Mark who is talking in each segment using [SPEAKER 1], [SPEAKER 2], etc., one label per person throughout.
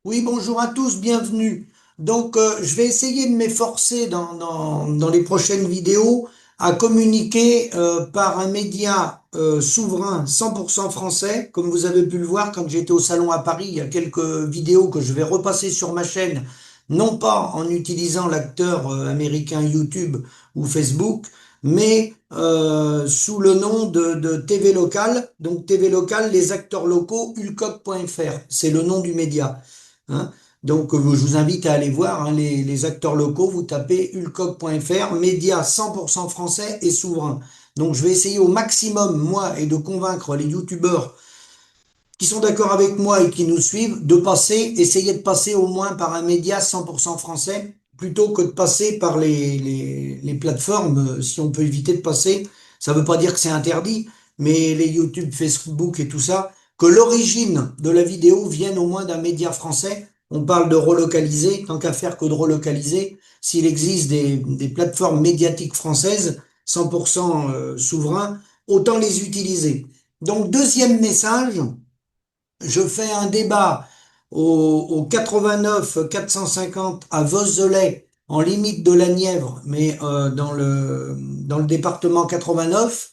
[SPEAKER 1] Oui, bonjour à tous, bienvenue. Je vais essayer de m'efforcer dans les prochaines vidéos à communiquer par un média souverain 100% français. Comme vous avez pu le voir quand j'étais au salon à Paris, il y a quelques vidéos que je vais repasser sur ma chaîne, non pas en utilisant l'acteur américain YouTube ou Facebook, mais sous le nom de TV local. Donc TV local, les acteurs locaux, ulcoq.fr, c'est le nom du média. Hein. Je vous invite à aller voir hein, les acteurs locaux. Vous tapez ulcoq.fr, média 100% français et souverain. Donc, je vais essayer au maximum, moi, et de convaincre les youtubeurs qui sont d'accord avec moi et qui nous suivent, essayer de passer au moins par un média 100% français, plutôt que de passer par les plateformes, si on peut éviter de passer. Ça ne veut pas dire que c'est interdit, mais les YouTube, Facebook et tout ça, que l'origine de la vidéo vienne au moins d'un média français. On parle de relocaliser, tant qu'à faire que de relocaliser. S'il existe des plateformes médiatiques françaises, 100% souverains, autant les utiliser. Donc, deuxième message, je fais un débat au 89 450 à Veuzelay, en limite de la Nièvre, mais dans le département 89.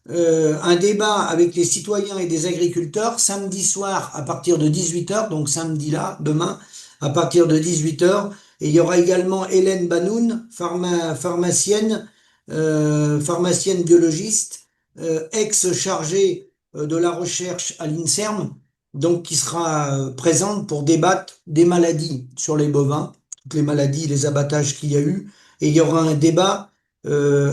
[SPEAKER 1] Un débat avec les citoyens et des agriculteurs samedi soir à partir de 18 heures, donc samedi là, demain, à partir de 18 heures. Et il y aura également Hélène Banoun, pharmacienne biologiste, ex-chargée de la recherche à l'INSERM, donc qui sera présente pour débattre des maladies sur les bovins, toutes les maladies, les abattages qu'il y a eu. Et il y aura un débat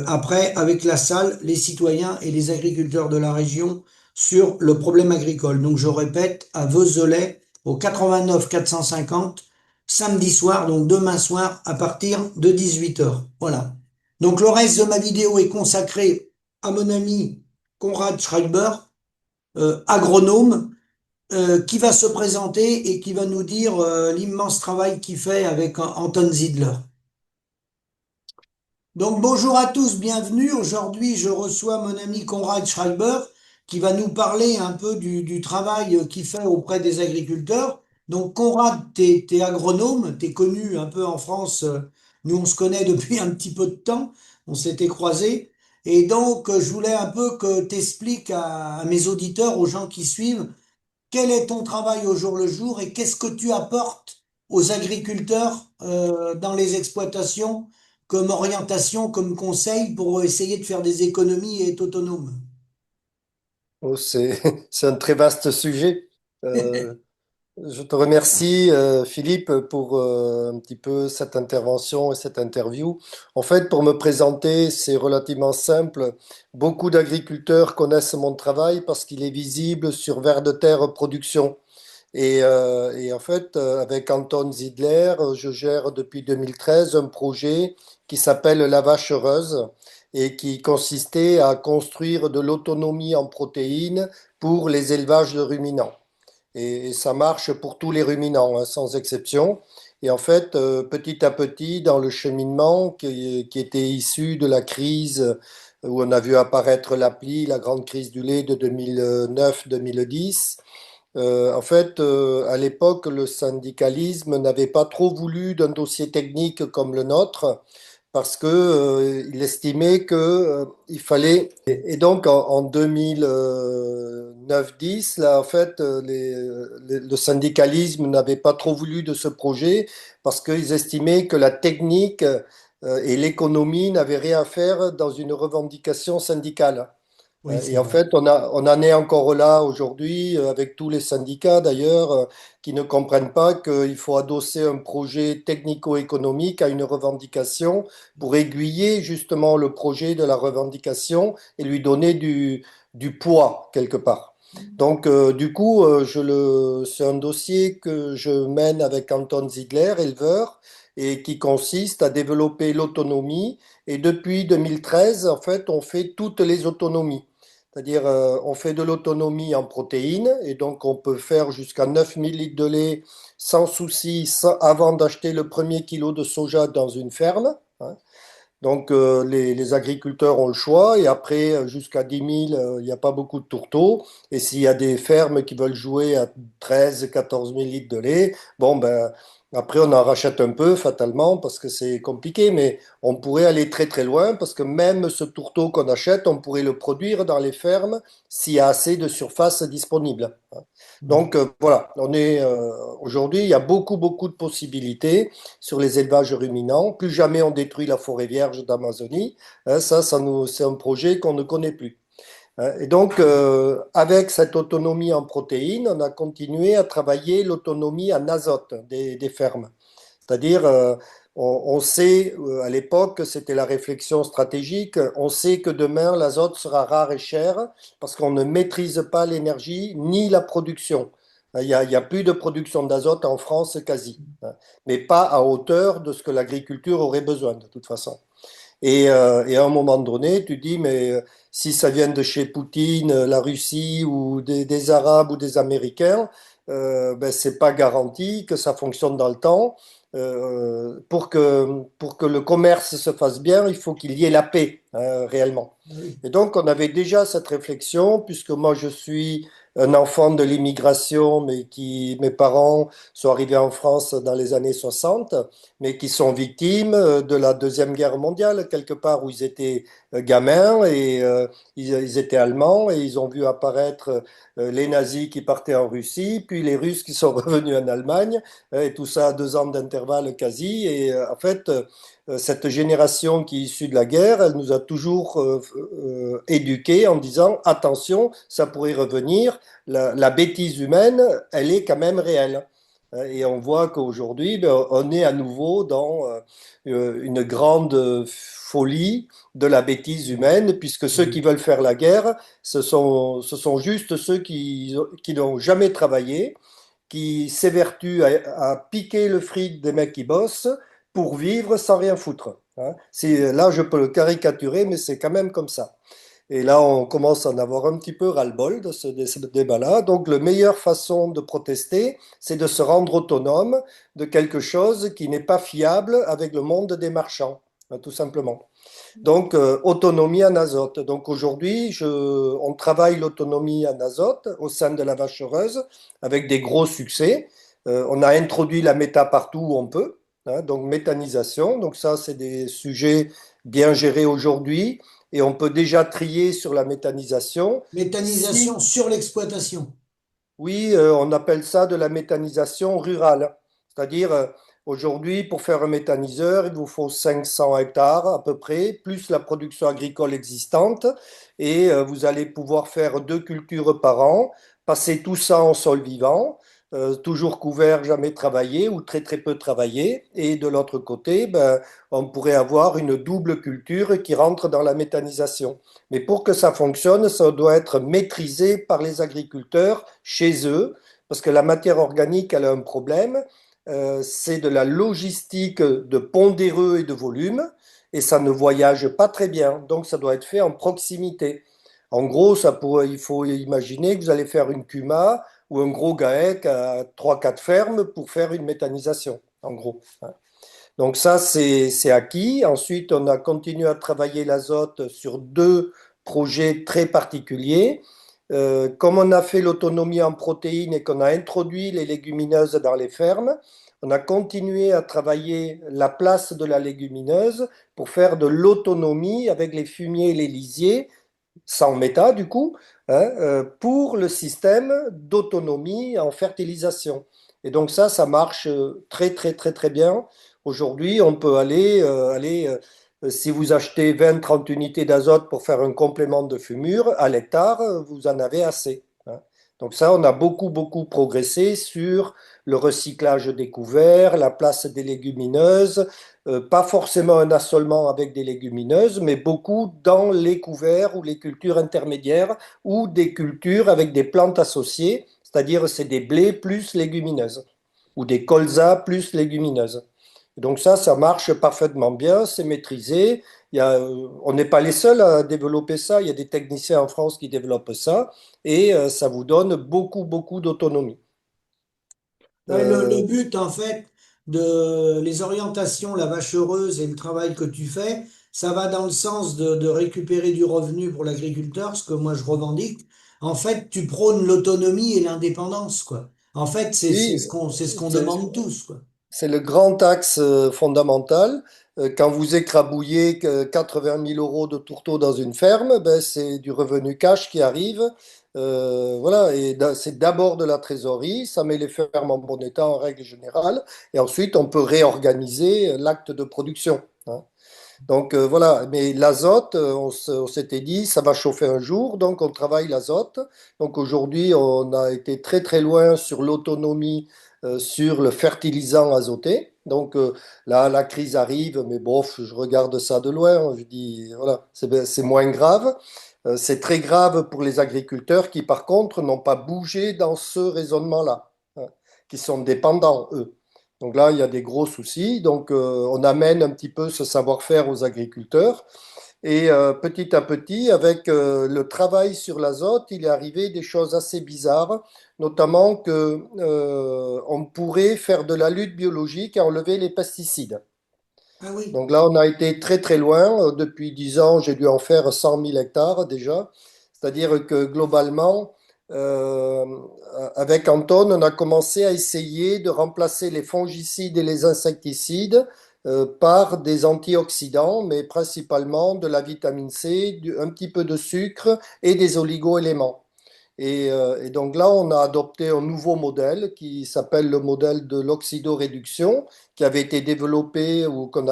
[SPEAKER 1] après avec la salle, les citoyens et les agriculteurs de la région sur le problème agricole. Donc je répète, à Veuzelay, au 89 450, samedi soir, donc demain soir, à partir de 18 heures. Voilà. Donc le reste de ma vidéo est consacré à mon ami Konrad Schreiber, agronome, qui va se présenter et qui va nous dire l'immense travail qu'il fait avec Anton Ziedler. Donc bonjour à tous, bienvenue. Aujourd'hui, je reçois mon ami Konrad Schreiber qui va nous parler un peu du travail qu'il fait auprès des agriculteurs. Donc Konrad, t'es agronome, t'es connu un peu en France. Nous, on se connaît depuis un petit peu de temps, on s'était croisés. Et donc, je voulais un peu que t'expliques à mes auditeurs, aux gens qui suivent, quel est ton travail au jour le jour et qu'est-ce que tu apportes aux agriculteurs dans les exploitations comme orientation, comme conseil pour essayer de faire des économies et être autonome?
[SPEAKER 2] Oh, c'est, c'est un très vaste sujet. Euh, je te remercie, Philippe, pour un petit peu cette intervention et cette interview. En fait, pour me présenter, c'est relativement simple. Beaucoup d'agriculteurs connaissent mon travail parce qu'il est visible sur Vers de Terre Production. Et en fait, avec Anton Ziedler, je gère depuis 2013 un projet qui s'appelle La Vache Heureuse et qui consistait à construire de l'autonomie en protéines pour les élevages de ruminants. Et ça marche pour tous les ruminants, hein, sans exception. Et en fait, petit à petit, dans le cheminement qui était issu de la crise où on a vu apparaître l'appli, la grande crise du lait de 2009-2010, en fait, à l'époque, le syndicalisme n'avait pas trop voulu d'un dossier technique comme le nôtre parce que, il estimait que, il fallait. Et donc, en 2009-10, là, en fait, le syndicalisme n'avait pas trop voulu de ce projet parce qu'ils estimaient que la technique, et l'économie n'avaient rien à faire dans une revendication syndicale.
[SPEAKER 1] Oui, c'est
[SPEAKER 2] Et en
[SPEAKER 1] vrai.
[SPEAKER 2] fait, on en est encore là aujourd'hui, avec tous les syndicats d'ailleurs, qui ne comprennent pas qu'il faut adosser un projet technico-économique à une revendication pour aiguiller justement le projet de la revendication et lui donner du poids quelque part. Donc, du coup, c'est un dossier que je mène avec Anton Ziegler, éleveur, et qui consiste à développer l'autonomie. Et depuis 2013, en fait, on fait toutes les autonomies. C'est-à-dire, on fait de l'autonomie en protéines et donc on peut faire jusqu'à 9000 litres de lait sans souci avant d'acheter le premier kilo de soja dans une ferme, hein. Donc, les agriculteurs ont le choix et après, jusqu'à 10 000, il n'y a pas beaucoup de tourteaux. Et s'il y a des fermes qui veulent jouer à 13, 14 000 litres de lait, bon, ben, après, on en rachète un peu, fatalement, parce que c'est compliqué, mais on pourrait aller très, très loin parce que même ce tourteau qu'on achète, on pourrait le produire dans les fermes s'il y a assez de surface disponible. Donc, voilà, aujourd'hui, il y a beaucoup, beaucoup de possibilités sur les élevages ruminants. Plus jamais on détruit la forêt vierge d'Amazonie. Hein, c'est un projet qu'on ne connaît plus. Hein. Et donc, avec cette autonomie en protéines, on a continué à travailler l'autonomie en azote des fermes. C'est-à-dire, on sait, à l'époque, c'était la réflexion stratégique, on sait que demain, l'azote sera rare et cher parce qu'on ne maîtrise pas l'énergie ni la production. Il y a plus de production d'azote en France quasi, hein, mais pas à hauteur de ce que l'agriculture aurait besoin de toute façon. Et à un moment donné, tu dis, mais si ça vient de chez Poutine, la Russie ou des Arabes ou des Américains, ben, c'est pas garanti que ça fonctionne dans le temps. Pour que le commerce se fasse bien, il faut qu'il y ait la paix, hein, réellement.
[SPEAKER 1] Oui.
[SPEAKER 2] Et donc, on avait déjà cette réflexion, puisque moi, je suis un enfant de l'immigration, mes parents sont arrivés en France dans les années 60, mais qui sont victimes de la Deuxième Guerre mondiale, quelque part où ils étaient gamins et ils étaient allemands et ils ont vu apparaître les nazis qui partaient en Russie, puis les Russes qui sont revenus en Allemagne, et tout ça à 2 ans d'intervalle quasi. Et en fait, cette génération qui est issue de la guerre, elle nous a toujours éduqués en disant, attention, ça pourrait revenir, la bêtise humaine, elle est quand même réelle. Et on voit qu'aujourd'hui, ben, on est à nouveau dans une grande folie de la bêtise humaine, puisque ceux qui veulent faire la guerre, ce sont juste ceux qui n'ont jamais travaillé, qui s'évertuent à piquer le fric des mecs qui bossent pour vivre sans rien foutre. Hein. Là, je peux le caricaturer, mais c'est quand même comme ça. Et là, on commence à en avoir un petit peu ras-le-bol de ce débat-là. Donc, la meilleure façon de protester, c'est de se rendre autonome de quelque chose qui n'est pas fiable avec le monde des marchands, hein, tout simplement. Donc, autonomie en azote. Donc, aujourd'hui, on travaille l'autonomie en azote au sein de la vache heureuse avec des gros succès. On a introduit la méta partout où on peut, hein, donc méthanisation. Donc, ça, c'est des sujets bien gérés aujourd'hui et on peut déjà trier sur la méthanisation.
[SPEAKER 1] Méthanisation
[SPEAKER 2] Si
[SPEAKER 1] sur l'exploitation.
[SPEAKER 2] oui, on appelle ça de la méthanisation rurale. C'est-à-dire, aujourd'hui, pour faire un méthaniseur, il vous faut 500 hectares à peu près, plus la production agricole existante, et vous allez pouvoir faire 2 cultures par an, passer tout ça en sol vivant, toujours couvert, jamais travaillé ou très très peu travaillé. Et de l'autre côté, ben, on pourrait avoir une double culture qui rentre dans la méthanisation. Mais pour que ça fonctionne, ça doit être maîtrisé par les agriculteurs chez eux, parce que la matière organique, elle a un problème, c'est de la logistique de pondéreux et de volume, et ça ne voyage pas très bien. Donc ça doit être fait en proximité. En gros, il faut imaginer que vous allez faire une CUMA ou un gros GAEC à 3-4 fermes pour faire une méthanisation, en gros. Hein. Donc ça, c'est acquis. Ensuite, on a continué à travailler l'azote sur 2 projets très particuliers. Comme on a fait l'autonomie en protéines et qu'on a introduit les légumineuses dans les fermes, on a continué à travailler la place de la légumineuse pour faire de l'autonomie avec les fumiers et les lisiers, sans méta du coup, hein, pour le système d'autonomie en fertilisation. Et donc ça marche très très très très bien. Aujourd'hui, on peut si vous achetez 20-30 unités d'azote pour faire un complément de fumure, à l'hectare, vous en avez assez. Hein. Donc ça, on a beaucoup beaucoup progressé sur le recyclage des couverts, la place des légumineuses, pas forcément un assolement avec des légumineuses, mais beaucoup dans les couverts ou les cultures intermédiaires ou des cultures avec des plantes associées, c'est-à-dire c'est des blés plus légumineuses ou des colzas plus légumineuses. Donc ça marche parfaitement bien, c'est maîtrisé. On n'est pas les seuls à développer ça, il y a des techniciens en France qui développent ça et ça vous donne beaucoup, beaucoup d'autonomie.
[SPEAKER 1] Ouais, le
[SPEAKER 2] Euh,
[SPEAKER 1] but, en fait, de les orientations, la vache heureuse et le travail que tu fais, ça va dans le sens de récupérer du revenu pour l'agriculteur, ce que moi je revendique. En fait, tu prônes l'autonomie et l'indépendance, quoi. En fait,
[SPEAKER 2] Oui,
[SPEAKER 1] c'est ce qu'on
[SPEAKER 2] c'est
[SPEAKER 1] demande tous, quoi.
[SPEAKER 2] c'est le grand axe fondamental. Quand vous écrabouillez 80 000 euros de tourteaux dans une ferme, ben, c'est du revenu cash qui arrive. Voilà, et c'est d'abord de la trésorerie, ça met les fermes en bon état en règle générale, et ensuite on peut réorganiser l'acte de production, hein. Donc voilà, mais l'azote, on s'était dit, ça va chauffer un jour, donc on travaille l'azote. Donc aujourd'hui, on a été très très loin sur l'autonomie sur le fertilisant azoté. Donc là, la crise arrive, mais bof, je regarde ça de loin. Je dis, voilà, c'est moins grave. C'est très grave pour les agriculteurs qui, par contre, n'ont pas bougé dans ce raisonnement-là, hein, qui sont dépendants, eux. Donc là, il y a des gros soucis. Donc, on amène un petit peu ce savoir-faire aux agriculteurs. Et petit à petit, avec le travail sur l'azote, il est arrivé des choses assez bizarres, notamment que on pourrait faire de la lutte biologique et enlever les pesticides.
[SPEAKER 1] Ah oui.
[SPEAKER 2] Donc là, on a été très très loin. Depuis 10 ans, j'ai dû en faire 100 000 hectares déjà. C'est-à-dire que globalement, euh, avec Anton, on a commencé à essayer de remplacer les fongicides et les insecticides par des antioxydants, mais principalement de la vitamine C, un petit peu de sucre et des oligo-éléments. Et donc là, on a adopté un nouveau modèle qui s'appelle le modèle de l'oxydoréduction, qui avait été développé ou qu'on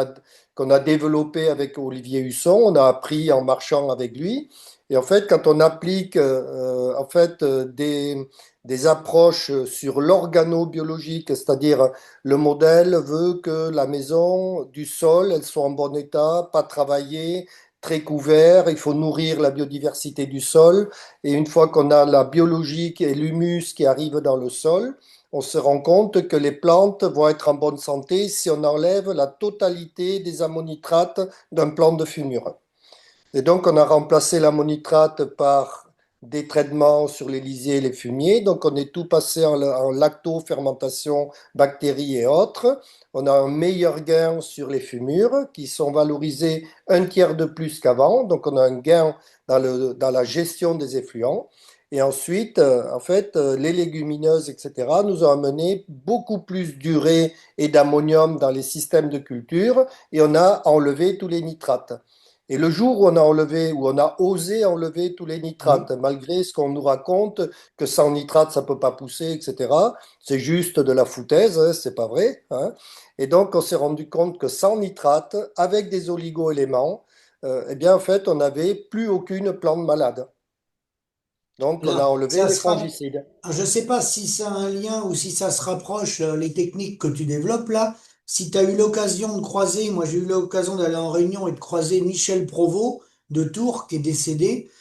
[SPEAKER 2] a développé avec Olivier Husson. On a appris en marchant avec lui. Et en fait, quand on applique en fait, des approches sur l'organobiologique, c'est-à-dire le modèle veut que la maison du sol, elle soit en bon état, pas travaillée, très couvert, il faut nourrir la biodiversité du sol. Et une fois qu'on a la biologie et l'humus qui arrivent dans le sol, on se rend compte que les plantes vont être en bonne santé si on enlève la totalité des ammonitrates d'un plant de fumure. Et donc, on a remplacé l'ammonitrate par des traitements sur les lisiers et les fumiers. Donc, on est tout passé en lactofermentation, bactéries et autres. On a un meilleur gain sur les fumures qui sont valorisées un tiers de plus qu'avant. Donc, on a un gain dans la gestion des effluents. Et ensuite, en fait, les légumineuses, etc., nous ont amené beaucoup plus d'urée et d'ammonium dans les systèmes de culture et on a enlevé tous les nitrates. Et le jour où on a enlevé, où on a osé enlever tous les nitrates,
[SPEAKER 1] Oui.
[SPEAKER 2] malgré ce qu'on nous raconte, que sans nitrate, ça peut pas pousser, etc., c'est juste de la foutaise, hein, c'est pas vrai, hein. Et donc, on s'est rendu compte que sans nitrate, avec des oligo-éléments, eh bien, en fait, on n'avait plus aucune plante malade. Donc, on a
[SPEAKER 1] Là,
[SPEAKER 2] enlevé
[SPEAKER 1] ça
[SPEAKER 2] les
[SPEAKER 1] sera.
[SPEAKER 2] fongicides.
[SPEAKER 1] Je ne sais pas si ça a un lien ou si ça se rapproche, les techniques que tu développes là. Si tu as eu l'occasion de croiser, moi j'ai eu l'occasion d'aller en réunion et de croiser Michel Provost de Tours, qui est décédé,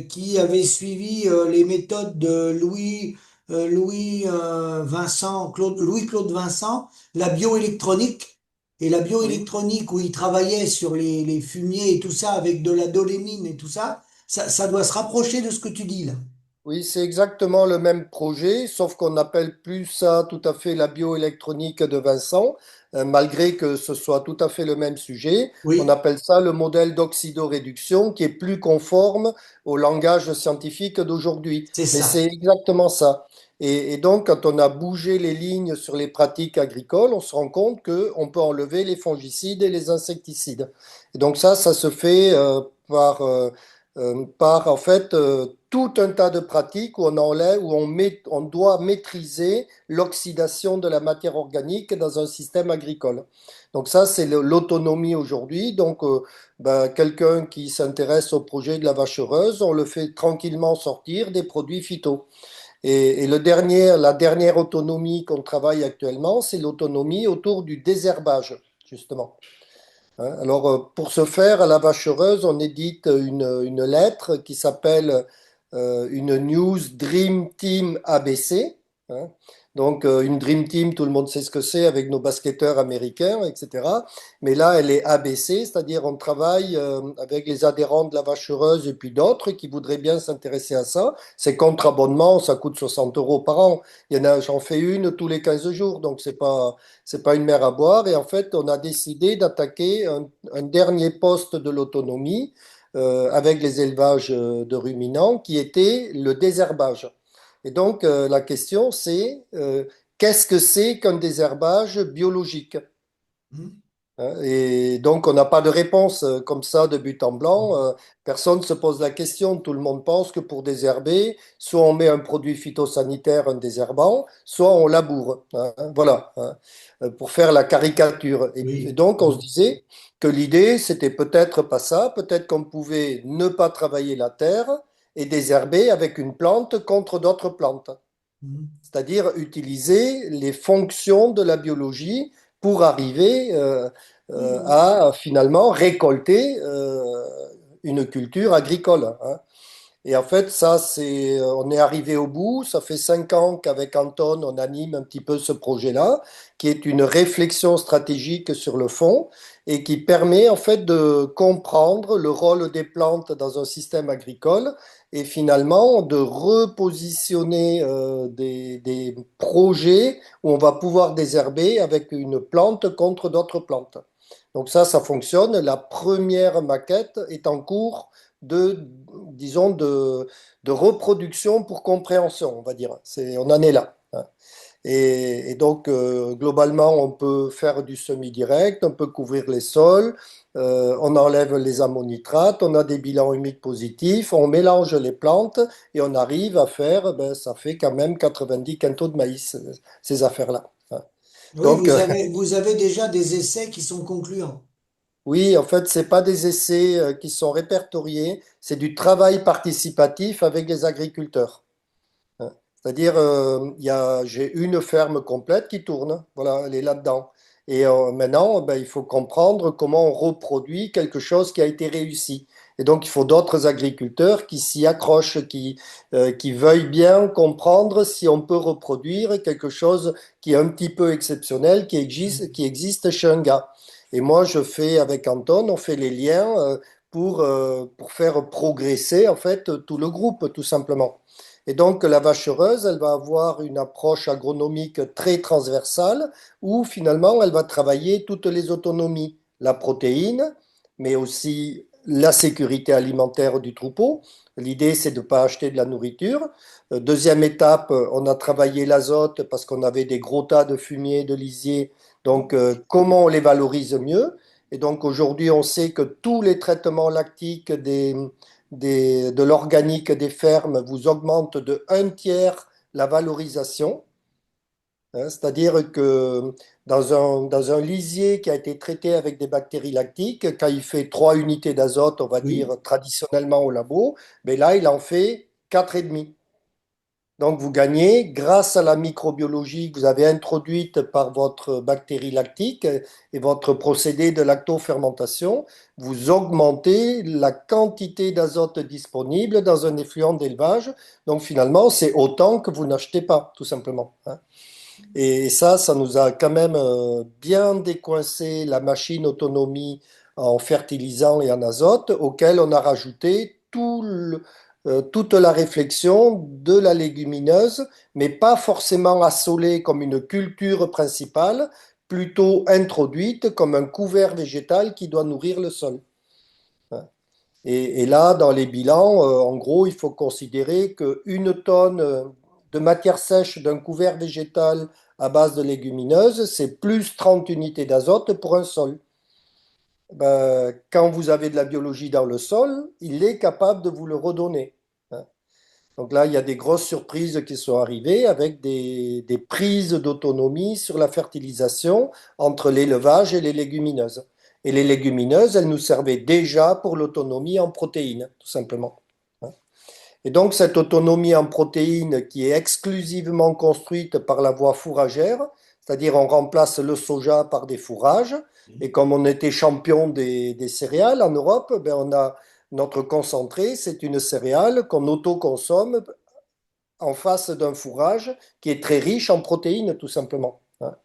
[SPEAKER 1] qui avait suivi les méthodes de Louis-Claude Vincent, la bioélectronique. Et la
[SPEAKER 2] Oui.
[SPEAKER 1] bioélectronique où il travaillait sur les fumiers et tout ça avec de la dolémine et tout ça, ça doit se rapprocher de ce que tu dis là.
[SPEAKER 2] Oui, c'est exactement le même projet, sauf qu'on n'appelle plus ça tout à fait la bioélectronique de Vincent, malgré que ce soit tout à fait le même sujet. On
[SPEAKER 1] Oui,
[SPEAKER 2] appelle ça le modèle d'oxydoréduction, qui est plus conforme au langage scientifique d'aujourd'hui.
[SPEAKER 1] c'est
[SPEAKER 2] Mais c'est
[SPEAKER 1] ça.
[SPEAKER 2] exactement ça. Et donc, quand on a bougé les lignes sur les pratiques agricoles, on se rend compte qu'on peut enlever les fongicides et les insecticides. Et donc ça se fait par en fait tout un tas de pratiques où on enlève, on doit maîtriser l'oxydation de la matière organique dans un système agricole. Donc ça, c'est l'autonomie aujourd'hui. Donc, ben, quelqu'un qui s'intéresse au projet de la vache heureuse, on le fait tranquillement sortir des produits phyto. Et la dernière autonomie qu'on travaille actuellement, c'est l'autonomie autour du désherbage, justement, hein. Alors, pour ce faire, à la vache heureuse, on édite une lettre qui s'appelle une News Dream Team ABC, hein. Donc, une Dream Team, tout le monde sait ce que c'est avec nos basketteurs américains, etc. Mais là, elle est ABC, c'est-à-dire on travaille avec les adhérents de la Vache Heureuse et puis d'autres qui voudraient bien s'intéresser à ça. C'est contre abonnement, ça coûte 60 euros par an. Il y en a, j'en fais une tous les 15 jours, donc c'est pas une mer à boire. Et en fait, on a décidé d'attaquer un dernier poste de l'autonomie avec les élevages de ruminants qui était le désherbage. Et donc, la question, c'est qu'est-ce que c'est qu'un désherbage biologique?
[SPEAKER 1] Mhm.
[SPEAKER 2] Hein. Et donc, on n'a pas de réponse comme ça de but en blanc. Personne ne se pose la question. Tout le monde pense que pour désherber, soit on met un produit phytosanitaire, un désherbant, soit on laboure. Hein. Voilà, hein, pour faire la caricature. Et
[SPEAKER 1] Oui.
[SPEAKER 2] donc, on se disait que l'idée, c'était peut-être pas ça. Peut-être qu'on pouvait ne pas travailler la terre et désherber avec une plante contre d'autres plantes,
[SPEAKER 1] Mhm.
[SPEAKER 2] c'est-à-dire utiliser les fonctions de la biologie pour arriver
[SPEAKER 1] Oui,
[SPEAKER 2] à finalement récolter une culture agricole. Hein. Et en fait, ça, on est arrivé au bout. Ça fait 5 ans qu'avec Anton, on anime un petit peu ce projet-là, qui est une réflexion stratégique sur le fond et qui permet en fait de comprendre le rôle des plantes dans un système agricole et finalement de repositionner des projets où on va pouvoir désherber avec une plante contre d'autres plantes. Donc ça fonctionne. La première maquette est en cours de, disons, de reproduction pour compréhension, on va dire. On en est là. Hein. Et donc, globalement, on peut faire du semi-direct, on peut couvrir les sols, on enlève les ammonitrates, on a des bilans humides positifs, on mélange les plantes et on arrive à faire, ben, ça fait quand même 90 quintaux de maïs, ces affaires-là. Hein.
[SPEAKER 1] oui,
[SPEAKER 2] Donc,
[SPEAKER 1] vous avez déjà des essais qui sont concluants.
[SPEAKER 2] oui, en fait, c'est pas des essais qui sont répertoriés, c'est du travail participatif avec les agriculteurs. Hein. C'est-à-dire, j'ai une ferme complète qui tourne, voilà, elle est là-dedans. Et maintenant, ben, il faut comprendre comment on reproduit quelque chose qui a été réussi. Et donc, il faut d'autres agriculteurs qui s'y accrochent, qui veuillent bien comprendre si on peut reproduire quelque chose qui est un petit peu exceptionnel, qui existe chez un gars. Et moi, je fais avec Anton, on fait les liens pour faire progresser en fait tout le groupe, tout simplement. Et donc, la vache heureuse, elle va avoir une approche agronomique très transversale où finalement, elle va travailler toutes les autonomies, la protéine, mais aussi la sécurité alimentaire du troupeau. L'idée, c'est de ne pas acheter de la nourriture. Deuxième étape, on a travaillé l'azote parce qu'on avait des gros tas de fumier, de lisier. Donc, comment on les valorise mieux? Et donc, aujourd'hui, on sait que tous les traitements lactiques de l'organique des fermes vous augmente de un tiers la valorisation. Hein, c'est-à-dire que dans un lisier qui a été traité avec des bactéries lactiques, quand il fait 3 unités d'azote, on va
[SPEAKER 1] Oui.
[SPEAKER 2] dire traditionnellement au labo, mais là, il en fait 4,5. Donc, vous gagnez, grâce à la microbiologie que vous avez introduite par votre bactérie lactique et votre procédé de lactofermentation, vous augmentez la quantité d'azote disponible dans un effluent d'élevage. Donc, finalement, c'est autant que vous n'achetez pas, tout simplement. Hein. Et ça nous a quand même bien décoincé la machine autonomie en fertilisant et en azote, auquel on a rajouté toute la réflexion de la légumineuse, mais pas forcément assolée comme une culture principale, plutôt introduite comme un couvert végétal qui doit nourrir le sol. Et là, dans les bilans, en gros, il faut considérer qu'une tonne de matière sèche d'un couvert végétal à base de légumineuses, c'est plus 30 unités d'azote pour un sol. Ben, quand vous avez de la biologie dans le sol, il est capable de vous le redonner. Hein. Donc là, il y a des grosses surprises qui sont arrivées avec des prises d'autonomie sur la fertilisation entre l'élevage et les légumineuses. Et les légumineuses, elles nous servaient déjà pour l'autonomie en protéines, tout simplement. Hein. Et donc, cette autonomie en protéines qui est exclusivement construite par la voie fourragère, c'est-à-dire on remplace le soja par des fourrages, et comme on était champion des céréales en Europe, ben on a notre concentré, c'est une céréale qu'on autoconsomme en face d'un fourrage qui est très riche en protéines, tout simplement. Hein.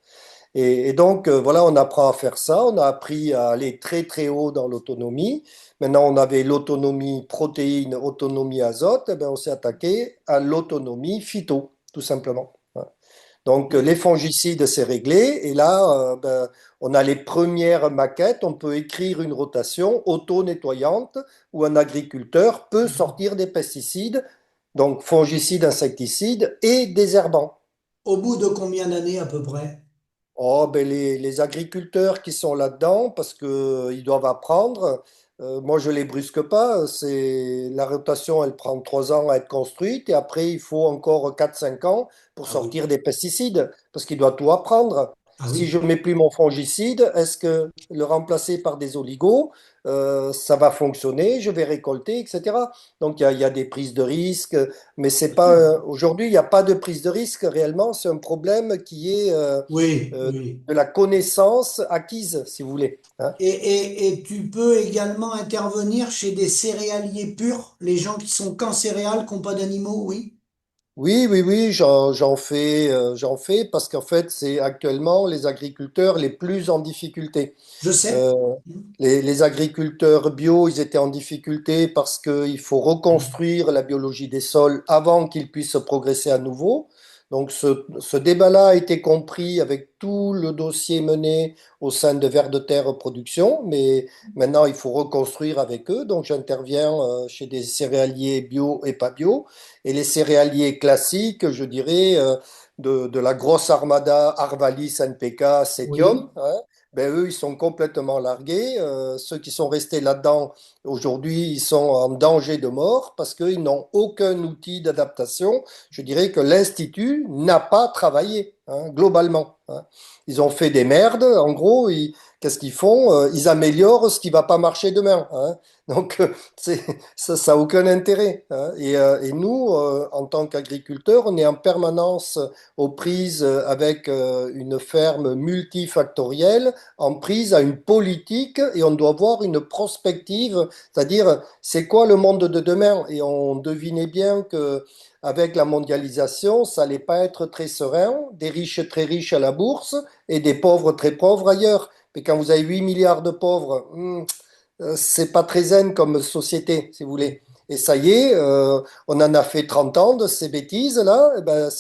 [SPEAKER 2] Et donc, voilà, on apprend à faire ça. On a appris à aller très, très haut dans l'autonomie. Maintenant, on avait l'autonomie protéine, autonomie azote. Eh ben, on s'est attaqué à l'autonomie phyto, tout simplement. Hein. Donc, les fongicides, c'est réglé. Et là, ben, on a les premières maquettes. On peut écrire une rotation auto-nettoyante où un agriculteur peut sortir des pesticides, donc fongicides, insecticides et désherbants.
[SPEAKER 1] Au bout de combien d'années à peu près?
[SPEAKER 2] Oh, ben les agriculteurs qui sont là-dedans, parce qu'ils doivent apprendre, moi je les brusque pas, la rotation, elle prend 3 ans à être construite et après il faut encore 4 5 ans pour
[SPEAKER 1] Ah oui.
[SPEAKER 2] sortir des pesticides, parce qu'il doit tout apprendre.
[SPEAKER 1] Ah
[SPEAKER 2] Si
[SPEAKER 1] oui.
[SPEAKER 2] je mets plus mon fongicide, est-ce que le remplacer par des oligos, ça va fonctionner, je vais récolter, etc. Donc il y a des prises de risques, mais c'est
[SPEAKER 1] Bien sûr.
[SPEAKER 2] pas, aujourd'hui il n'y a pas de prise de risque réellement, c'est un problème qui est
[SPEAKER 1] Oui,
[SPEAKER 2] euh,
[SPEAKER 1] oui.
[SPEAKER 2] de la connaissance acquise, si vous voulez. Hein.
[SPEAKER 1] Et tu peux également intervenir chez des céréaliers purs, les gens qui sont qu'en céréales, qui n'ont pas d'animaux, oui.
[SPEAKER 2] Oui, oui, oui, j'en fais parce qu'en fait, c'est actuellement les agriculteurs les plus en difficulté.
[SPEAKER 1] Je sais.
[SPEAKER 2] Euh, les agriculteurs bio, ils étaient en difficulté parce qu'il faut reconstruire la biologie des sols avant qu'ils puissent progresser à nouveau. Donc ce débat-là a été compris avec tout le dossier mené au sein de Vers de Terre Production, mais maintenant il faut reconstruire avec eux. Donc j'interviens chez des céréaliers bio et pas bio. Et les céréaliers classiques, je dirais, de la grosse armada Arvalis, NPK,
[SPEAKER 1] Oui,
[SPEAKER 2] Cetium, hein, ben eux, ils sont complètement largués. Ceux qui sont restés là-dedans, aujourd'hui, ils sont en danger de mort parce qu'ils n'ont aucun outil d'adaptation. Je dirais que l'Institut n'a pas travaillé, hein, globalement. Hein. Ils ont fait des merdes, en gros. Qu'est-ce qu'ils font? Ils améliorent ce qui va pas marcher demain. Hein. Donc, ça n'a aucun intérêt. Hein. Et nous, en tant qu'agriculteurs, on est en permanence aux prises avec une ferme multifactorielle en prise à une politique et on doit voir une prospective, c'est-à-dire c'est quoi le monde de demain? Et on devinait bien que avec la mondialisation, ça allait pas être très serein, des riches très riches à la bourse et des pauvres très pauvres ailleurs. Mais quand vous avez 8 milliards de pauvres, c'est pas très zen comme société, si vous voulez. Et ça y est, on en a fait 30 ans de ces bêtises-là, et ben,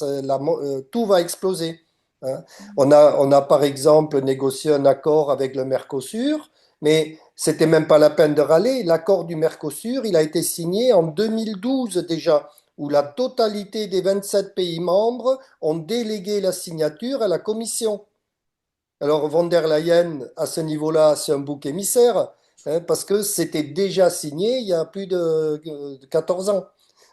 [SPEAKER 2] tout va exploser. Hein. On a par exemple négocié un accord avec le Mercosur, mais c'était même pas la peine de râler. L'accord du Mercosur, il a été signé en 2012 déjà, où la totalité des 27 pays membres ont délégué la signature à la Commission. Alors, von der Leyen, à ce niveau-là, c'est un bouc émissaire, hein, parce que c'était déjà signé il y a plus de 14 ans.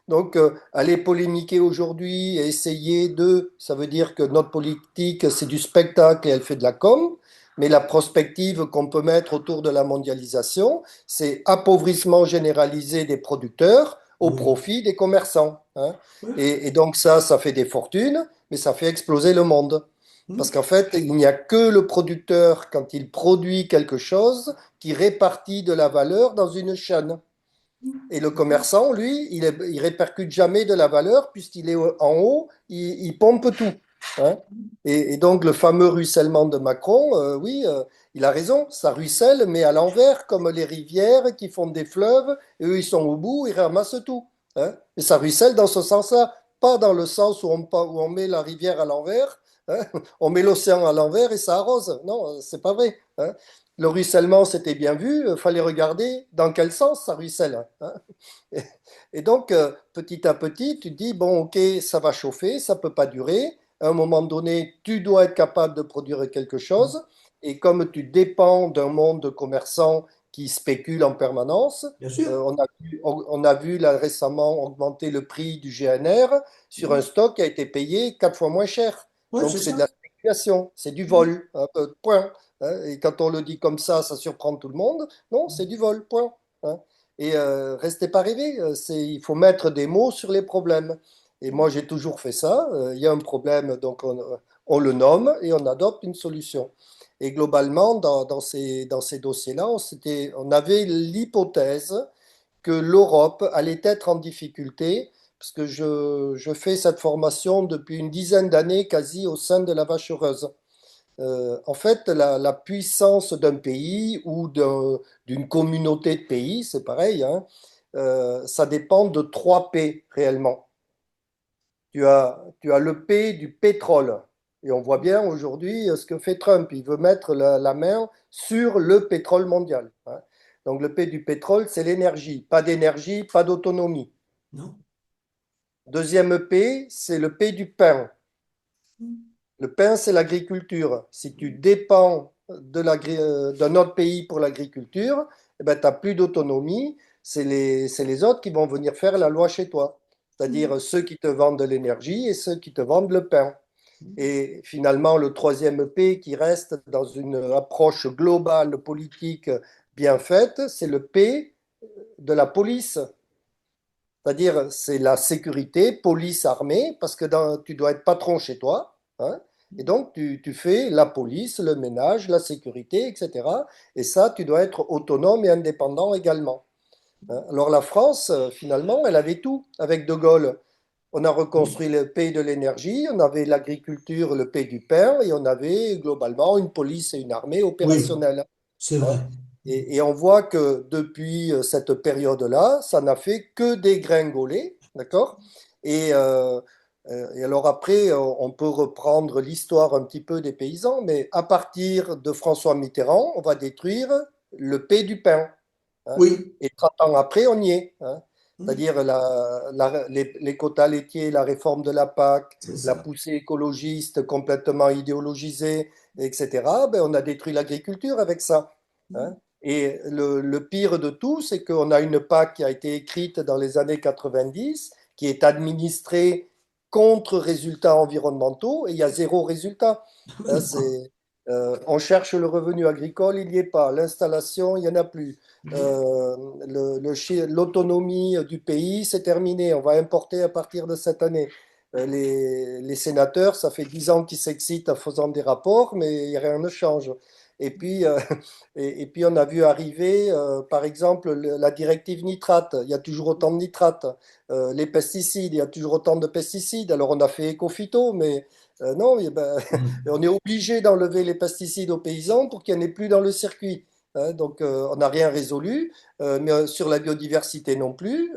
[SPEAKER 2] Donc, aller polémiquer aujourd'hui et essayer ça veut dire que notre politique, c'est du spectacle et elle fait de la com, mais la prospective qu'on peut mettre autour de la mondialisation, c'est appauvrissement généralisé des producteurs au
[SPEAKER 1] oui.
[SPEAKER 2] profit des commerçants. Hein.
[SPEAKER 1] Oui.
[SPEAKER 2] Et donc ça fait des fortunes, mais ça fait exploser le monde. Parce qu'en fait, il n'y a que le producteur, quand il produit quelque chose, qui répartit de la valeur dans une chaîne. Et le commerçant, lui, il répercute jamais de la valeur puisqu'il est en haut, il pompe tout. Hein. Et donc le fameux ruissellement de Macron, oui, il a raison, ça ruisselle, mais à l'envers, comme les rivières qui font des fleuves, et eux, ils sont au bout, ils ramassent tout. Hein. Mais ça ruisselle dans ce sens-là, pas dans le sens où on met la rivière à l'envers, hein. On met l'océan à l'envers et ça arrose. Non, c'est pas vrai. Hein. Le ruissellement, c'était bien vu, il fallait regarder dans quel sens ça ruisselle. Hein. Et donc, petit à petit, tu te dis, bon, ok, ça va chauffer, ça peut pas durer. À un moment donné, tu dois être capable de produire quelque chose. Et comme tu dépends d'un monde de commerçants qui spéculent en permanence,
[SPEAKER 1] Bien sûr.
[SPEAKER 2] on a vu là, récemment augmenter le prix du GNR sur un stock qui a été payé 4 fois moins cher.
[SPEAKER 1] Oui,
[SPEAKER 2] Donc,
[SPEAKER 1] c'est
[SPEAKER 2] c'est de
[SPEAKER 1] ça.
[SPEAKER 2] la spéculation, c'est du vol, hein, point. Hein. Et quand on le dit comme ça surprend tout le monde. Non, c'est du vol, point. Hein. Et restez pas rêver, il faut mettre des mots sur les problèmes. Et moi, j'ai toujours fait ça. Il y a un problème, donc on le nomme et on adopte une solution. Et globalement, dans ces dossiers-là, on avait l'hypothèse que l'Europe allait être en difficulté parce que je fais cette formation depuis une dizaine d'années quasi au sein de la vache heureuse. En fait, la puissance d'un pays ou d'une communauté de pays, c'est pareil, hein, ça dépend de trois P réellement. Tu as le P du pétrole. Et on voit bien aujourd'hui ce que fait Trump. Il veut mettre la main sur le pétrole mondial, hein. Donc le P du pétrole, c'est l'énergie. Pas d'énergie, pas d'autonomie.
[SPEAKER 1] Non?
[SPEAKER 2] Deuxième P, c'est le P du pain. Le pain, c'est l'agriculture. Si tu dépends d'un autre pays pour l'agriculture, eh ben, tu n'as plus d'autonomie. C'est les autres qui vont venir faire la loi chez toi. C'est-à-dire ceux qui te vendent de l'énergie et ceux qui te vendent le pain. Et finalement, le troisième P qui reste dans une approche globale politique bien faite, c'est le P de la police. C'est-à-dire, c'est la sécurité, police, armée, parce que tu dois être patron chez toi, hein, et donc tu fais la police, le ménage, la sécurité, etc. Et ça, tu dois être autonome et indépendant également, hein. Alors la France, finalement, elle avait tout avec De Gaulle. On a
[SPEAKER 1] Oui,
[SPEAKER 2] reconstruit le pays de l'énergie, on avait l'agriculture, le pays du pain, et on avait globalement une police et une armée
[SPEAKER 1] oui,
[SPEAKER 2] opérationnelles,
[SPEAKER 1] c'est
[SPEAKER 2] hein.
[SPEAKER 1] vrai.
[SPEAKER 2] Et on voit que depuis cette période-là, ça n'a fait que dégringoler, d'accord? Et, et alors après, on peut reprendre l'histoire un petit peu des paysans, mais à partir de François Mitterrand, on va détruire le paix du pain, hein.
[SPEAKER 1] Oui,
[SPEAKER 2] Et 30 ans après, on y est, hein. C'est-à-dire les quotas laitiers, la réforme de la PAC,
[SPEAKER 1] c'est
[SPEAKER 2] la
[SPEAKER 1] ça.
[SPEAKER 2] poussée écologiste complètement idéologisée, etc. Ben, on a détruit l'agriculture avec ça, hein. Et le pire de tout, c'est qu'on a une PAC qui a été écrite dans les années 90, qui est administrée contre résultats environnementaux, et il y a zéro résultat, hein. On cherche le revenu agricole, il n'y est pas. L'installation, il n'y en a plus. L'autonomie du pays, c'est terminé. On va importer à partir de cette année. Les sénateurs, ça fait 10 ans qu'ils s'excitent en faisant des rapports, mais rien ne change. Et puis, et puis on a vu arriver, par exemple, la directive nitrate. Il y a toujours autant de nitrates. Les pesticides, il y a toujours autant de pesticides. Alors on a fait éco-phyto, mais non, eh ben, on est obligé d'enlever les pesticides aux paysans pour qu'il n'y en ait plus dans le circuit, hein. Donc on n'a rien résolu, mais sur la biodiversité non plus,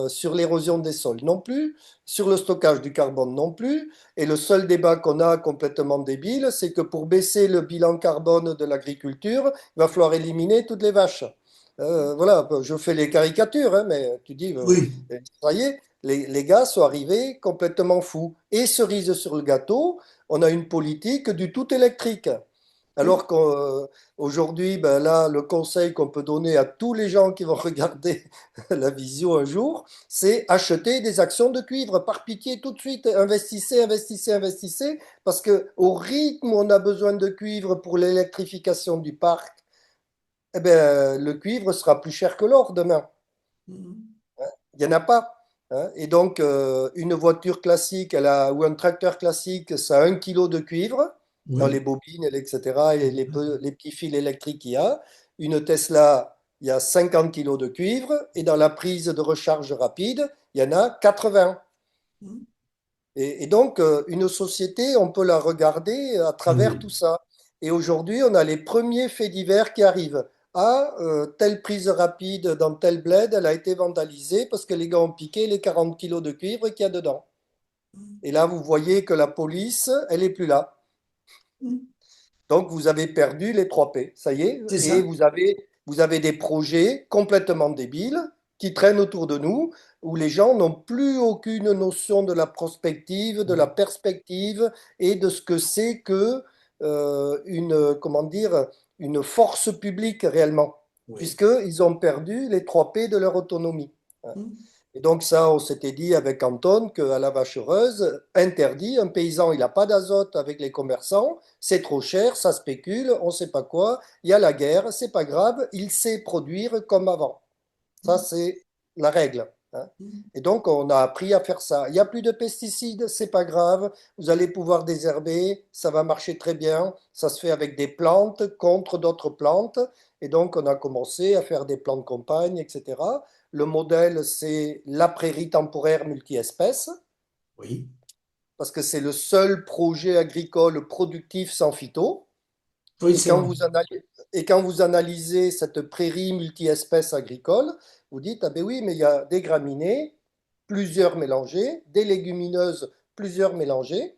[SPEAKER 2] sur l'érosion des sols non plus, sur le stockage du carbone non plus. Et le seul débat qu'on a complètement débile, c'est que pour baisser le bilan carbone de l'agriculture, il va falloir éliminer toutes les vaches. Voilà, je fais les caricatures, hein, mais tu dis,
[SPEAKER 1] Oui,
[SPEAKER 2] ça y est, les gars sont arrivés complètement fous. Et cerise sur le gâteau, on a une politique du tout électrique.
[SPEAKER 1] oui,
[SPEAKER 2] Alors qu'aujourd'hui, ben là, le conseil qu'on peut donner à tous les gens qui vont regarder la visio un jour, c'est acheter des actions de cuivre. Par pitié, tout de suite, investissez, investissez, investissez, parce que au rythme où on a besoin de cuivre pour l'électrification du parc, eh ben, le cuivre sera plus cher que l'or demain. Il n'y en a pas, hein. Et donc, une voiture classique ou un tracteur classique, ça a 1 kilo de cuivre dans les
[SPEAKER 1] oui.
[SPEAKER 2] bobines, etc., et les petits fils électriques qu'il y a. Une Tesla, il y a 50 kilos de cuivre, et dans la prise de recharge rapide, il y en a 80. Et donc, une société, on peut la regarder à
[SPEAKER 1] Ah
[SPEAKER 2] travers
[SPEAKER 1] oui.
[SPEAKER 2] tout ça. Et aujourd'hui, on a les premiers faits divers qui arrivent. Ah, telle prise rapide dans tel bled, elle a été vandalisée parce que les gars ont piqué les 40 kilos de cuivre qu'il y a dedans. Et là, vous voyez que la police, elle est plus là. Donc, vous avez perdu les 3 P, ça y est,
[SPEAKER 1] C'est
[SPEAKER 2] et
[SPEAKER 1] ça.
[SPEAKER 2] vous avez des projets complètement débiles qui traînent autour de nous, où les gens n'ont plus aucune notion de la prospective, de la perspective et de ce que c'est que comment dire, une force publique réellement,
[SPEAKER 1] Oui.
[SPEAKER 2] puisqu'ils ont perdu les 3 P de leur autonomie. Et donc ça, on s'était dit avec Anton qu'à la vache heureuse, interdit, un paysan, il n'a pas d'azote avec les commerçants, c'est trop cher, ça spécule, on ne sait pas quoi, il y a la guerre, c'est pas grave, il sait produire comme avant. Ça, c'est la règle, hein. Et donc, on a appris à faire ça. Il n'y a plus de pesticides, c'est pas grave, vous allez pouvoir désherber, ça va marcher très bien, ça se fait avec des plantes contre d'autres plantes. Et donc, on a commencé à faire des plants de campagne, etc. le modèle, c'est la prairie temporaire multi-espèces,
[SPEAKER 1] Oui.
[SPEAKER 2] parce que c'est le seul projet agricole productif sans phyto.
[SPEAKER 1] Oui,
[SPEAKER 2] Et
[SPEAKER 1] c'est vrai.
[SPEAKER 2] quand vous analysez cette prairie multi-espèces agricole, vous dites, ah ben oui, mais il y a des graminées, plusieurs mélangées, des légumineuses, plusieurs mélangées,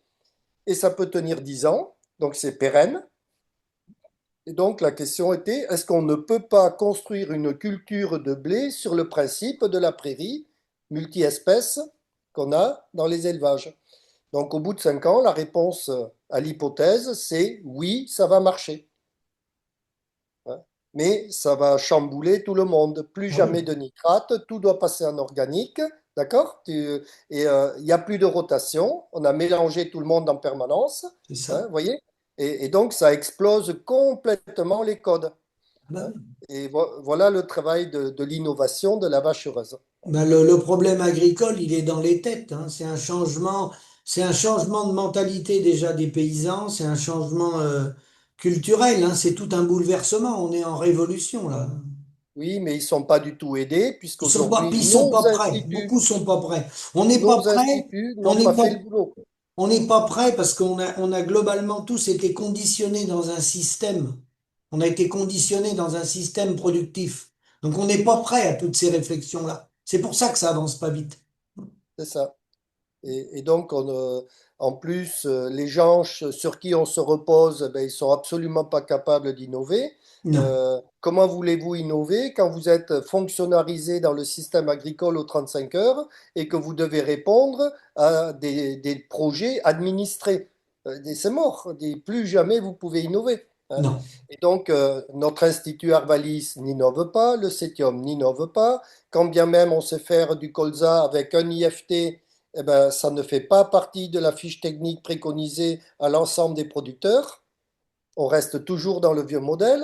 [SPEAKER 2] et ça peut tenir 10 ans, donc c'est pérenne. Et donc la question était, est-ce qu'on ne peut pas construire une culture de blé sur le principe de la prairie multi-espèces qu'on a dans les élevages? Donc au bout de 5 ans, la réponse à l'hypothèse, c'est oui, ça va marcher. Hein. Mais ça va chambouler tout le monde. Plus
[SPEAKER 1] Ah oui,
[SPEAKER 2] jamais de nitrate, tout doit passer en organique, d'accord? Et il n'y a plus de rotation. On a mélangé tout le monde en permanence,
[SPEAKER 1] c'est
[SPEAKER 2] hein,
[SPEAKER 1] ça.
[SPEAKER 2] vous voyez? Et donc ça explose complètement les codes.
[SPEAKER 1] Ah bah
[SPEAKER 2] Hein.
[SPEAKER 1] oui.
[SPEAKER 2] Et voilà le travail de l'innovation de la vache heureuse.
[SPEAKER 1] Ben, le problème agricole, il est dans les têtes, hein. C'est un changement de mentalité déjà des paysans, c'est un changement culturel, hein. C'est tout un bouleversement. On est en révolution là.
[SPEAKER 2] Oui, mais ils ne sont pas du tout aidés, puisqu'aujourd'hui,
[SPEAKER 1] Ils sont pas prêts. Beaucoup sont pas prêts. On n'est pas
[SPEAKER 2] nos
[SPEAKER 1] prêts.
[SPEAKER 2] instituts
[SPEAKER 1] On
[SPEAKER 2] n'ont
[SPEAKER 1] n'est
[SPEAKER 2] pas
[SPEAKER 1] pas
[SPEAKER 2] fait le boulot.
[SPEAKER 1] On n'est pas prêt parce on a globalement tous été conditionnés dans un système. On a été conditionnés dans un système productif. Donc on n'est pas prêt à toutes ces réflexions-là. C'est pour ça que ça avance pas vite.
[SPEAKER 2] C'est ça. Et donc, en plus, les gens sur qui on se repose, ben, ils sont absolument pas capables d'innover.
[SPEAKER 1] Non,
[SPEAKER 2] Comment voulez-vous innover quand vous êtes fonctionnalisé dans le système agricole aux 35 heures et que vous devez répondre à des projets administrés? C'est mort. Plus jamais vous pouvez innover. Hein.
[SPEAKER 1] non,
[SPEAKER 2] Et donc, notre institut Arvalis n'innove pas, le CETIUM n'innove pas. Quand bien même on sait faire du colza avec un IFT, eh ben, ça ne fait pas partie de la fiche technique préconisée à l'ensemble des producteurs. On reste toujours dans le vieux modèle,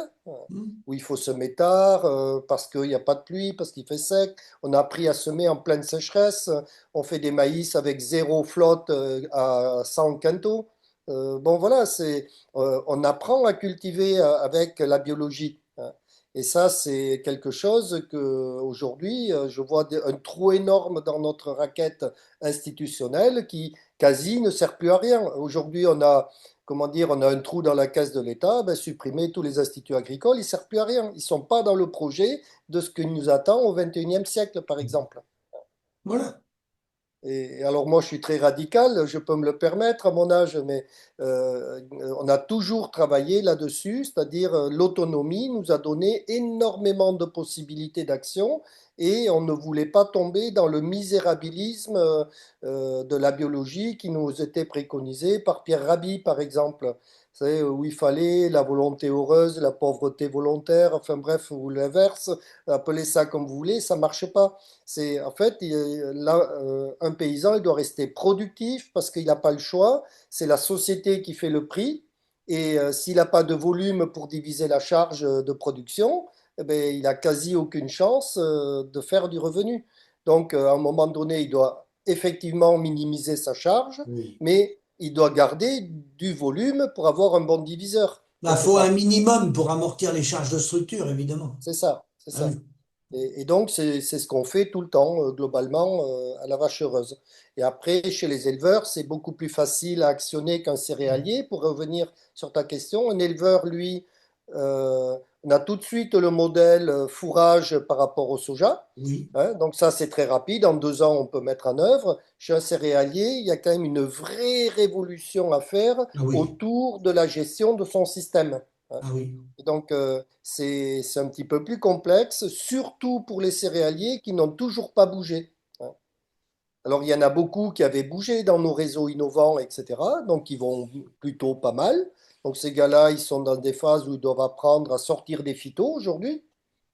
[SPEAKER 2] où il faut semer tard, parce qu'il n'y a pas de pluie, parce qu'il fait sec. On a appris à semer en pleine sécheresse. On fait des maïs avec zéro flotte à 100 quintaux. Bon, voilà, on apprend à cultiver avec la biologie. Hein. Et ça, c'est quelque chose que aujourd'hui, je vois un trou énorme dans notre raquette institutionnelle qui quasi ne sert plus à rien. Aujourd'hui, comment dire, on a un trou dans la caisse de l'État, ben, supprimer tous les instituts agricoles, ils ne servent plus à rien. Ils ne sont pas dans le projet de ce qui nous attend au XXIe siècle, par exemple.
[SPEAKER 1] voilà.
[SPEAKER 2] Et alors moi, je suis très radical, je peux me le permettre à mon âge, mais on a toujours travaillé là-dessus, c'est-à-dire l'autonomie nous a donné énormément de possibilités d'action et on ne voulait pas tomber dans le misérabilisme de la biologie qui nous était préconisé par Pierre Rabhi, par exemple. Vous savez, où il fallait la volonté heureuse, la pauvreté volontaire, enfin bref, ou l'inverse, appelez ça comme vous voulez, ça ne marche pas. C'est en fait là, un paysan, il doit rester productif parce qu'il n'a pas le choix. C'est la société qui fait le prix. Et s'il n'a pas de volume pour diviser la charge de production, eh ben, il a quasi aucune chance de faire du revenu. Donc, à un moment donné, il doit effectivement minimiser sa charge,
[SPEAKER 1] Oui.
[SPEAKER 2] mais il doit garder du volume pour avoir un bon diviseur
[SPEAKER 1] Il
[SPEAKER 2] quelque
[SPEAKER 1] faut un
[SPEAKER 2] part.
[SPEAKER 1] minimum pour amortir les charges de structure, évidemment.
[SPEAKER 2] C'est ça, c'est
[SPEAKER 1] Ah
[SPEAKER 2] ça.
[SPEAKER 1] oui.
[SPEAKER 2] Et donc, c'est ce qu'on fait tout le temps, globalement, à la vache heureuse. Et après, chez les éleveurs, c'est beaucoup plus facile à actionner qu'un céréalier. Pour revenir sur ta question, un éleveur, lui, on a tout de suite le modèle fourrage par rapport au soja.
[SPEAKER 1] Oui.
[SPEAKER 2] Hein. Donc ça, c'est très rapide. En 2 ans, on peut mettre en œuvre. Chez un céréalier, il y a quand même une vraie révolution à faire
[SPEAKER 1] Ah oui.
[SPEAKER 2] autour de la gestion de son système. Hein.
[SPEAKER 1] Ah oui.
[SPEAKER 2] Et donc, c'est un petit peu plus complexe, surtout pour les céréaliers qui n'ont toujours pas bougé. Hein. Alors, il y en a beaucoup qui avaient bougé dans nos réseaux innovants, etc. Donc, ils vont plutôt pas mal. Donc, ces gars-là, ils sont dans des phases où ils doivent apprendre à sortir des phytos aujourd'hui.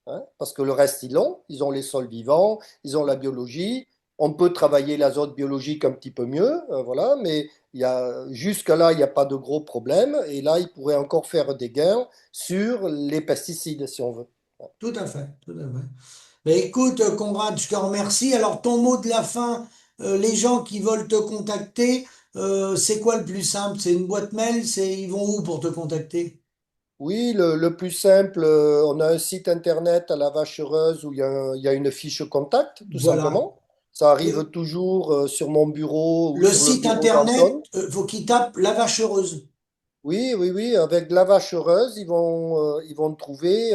[SPEAKER 2] Hein, parce que le reste, ils l'ont. Ils ont les sols vivants, ils ont la biologie. On peut travailler l'azote biologique un petit peu mieux, voilà, mais jusque-là, il n'y a pas de gros problèmes. Et là, ils pourraient encore faire des gains sur les pesticides, si on veut.
[SPEAKER 1] Tout à fait. Tout à fait. Ben, écoute, Conrad, je te remercie. Alors, ton mot de la fin, les gens qui veulent te contacter, c'est quoi le plus simple? C'est une boîte mail? Ils vont où pour te contacter?
[SPEAKER 2] Oui, le plus simple, on a un site internet à la Vache Heureuse où il y a une fiche contact, tout
[SPEAKER 1] Voilà.
[SPEAKER 2] simplement. Ça arrive
[SPEAKER 1] Le,
[SPEAKER 2] toujours sur mon bureau ou
[SPEAKER 1] le
[SPEAKER 2] sur le
[SPEAKER 1] site
[SPEAKER 2] bureau
[SPEAKER 1] internet,
[SPEAKER 2] d'Anton.
[SPEAKER 1] faut qu'il tape La Vache Heureuse.
[SPEAKER 2] Oui, oui, oui, avec la Vache Heureuse, ils vont trouver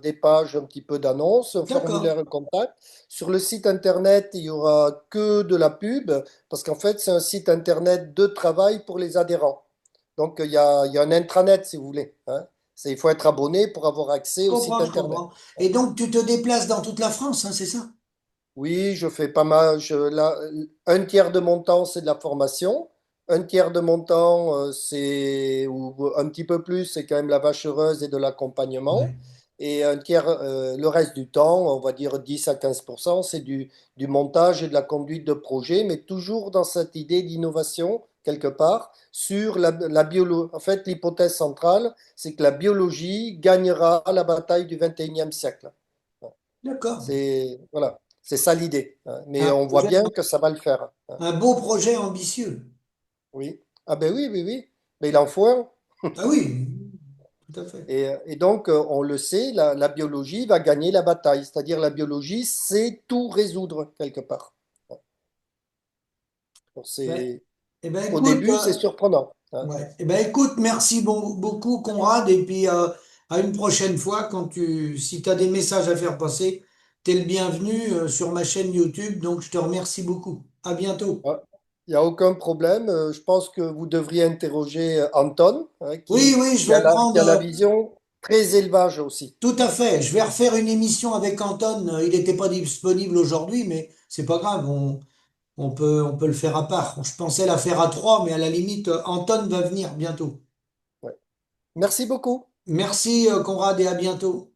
[SPEAKER 2] des pages un petit peu d'annonces, un
[SPEAKER 1] D'accord.
[SPEAKER 2] formulaire de contact. Sur le site internet, il y aura que de la pub, parce qu'en fait, c'est un site internet de travail pour les adhérents. Donc, il y a un intranet, si vous voulez, hein. Il faut être abonné pour avoir accès au site
[SPEAKER 1] Je
[SPEAKER 2] internet.
[SPEAKER 1] comprends. Et donc, tu te déplaces dans toute la France, hein, c'est ça?
[SPEAKER 2] Oui, je fais pas mal. Un tiers de mon temps, c'est de la formation. Un tiers de mon temps, ou un petit peu plus, c'est quand même la vache heureuse et de l'accompagnement.
[SPEAKER 1] Ouais.
[SPEAKER 2] Et un tiers, le reste du temps, on va dire 10 à 15%, c'est du montage et de la conduite de projet, mais toujours dans cette idée d'innovation, quelque part, sur la biologie. En fait, l'hypothèse centrale, c'est que la biologie gagnera la bataille du 21e siècle.
[SPEAKER 1] D'accord.
[SPEAKER 2] Voilà, c'est ça l'idée, hein. Mais
[SPEAKER 1] Un
[SPEAKER 2] on voit
[SPEAKER 1] projet,
[SPEAKER 2] bien que ça va le faire, hein.
[SPEAKER 1] un beau projet ambitieux.
[SPEAKER 2] Oui. Ah ben oui, oui, oui. Mais il en faut un.
[SPEAKER 1] Ah oui, tout à fait.
[SPEAKER 2] Et donc, on le sait, la biologie va gagner la bataille. C'est-à-dire la biologie, c'est tout résoudre quelque part. Donc,
[SPEAKER 1] Ben, eh ben,
[SPEAKER 2] au
[SPEAKER 1] écoute,
[SPEAKER 2] début, c'est surprenant, hein.
[SPEAKER 1] ouais. Eh ben, écoute, merci beaucoup, Conrad. Et puis, à une prochaine fois, si tu as des messages à faire passer, t'es le bienvenu, sur ma chaîne YouTube. Donc, je te remercie beaucoup. À bientôt.
[SPEAKER 2] Ah, il n'y a aucun problème. Je pense que vous devriez interroger Anton, hein,
[SPEAKER 1] Oui, oui, je vais
[SPEAKER 2] qui
[SPEAKER 1] prendre,
[SPEAKER 2] a la vision très élevage aussi.
[SPEAKER 1] tout à fait. Je vais refaire une émission avec Anton. Il n'était pas disponible aujourd'hui, mais c'est pas grave. On peut le faire à part. Je pensais la faire à trois, mais à la limite, Anton va venir bientôt.
[SPEAKER 2] Ouais. Merci beaucoup.
[SPEAKER 1] Merci, Conrad, et à bientôt.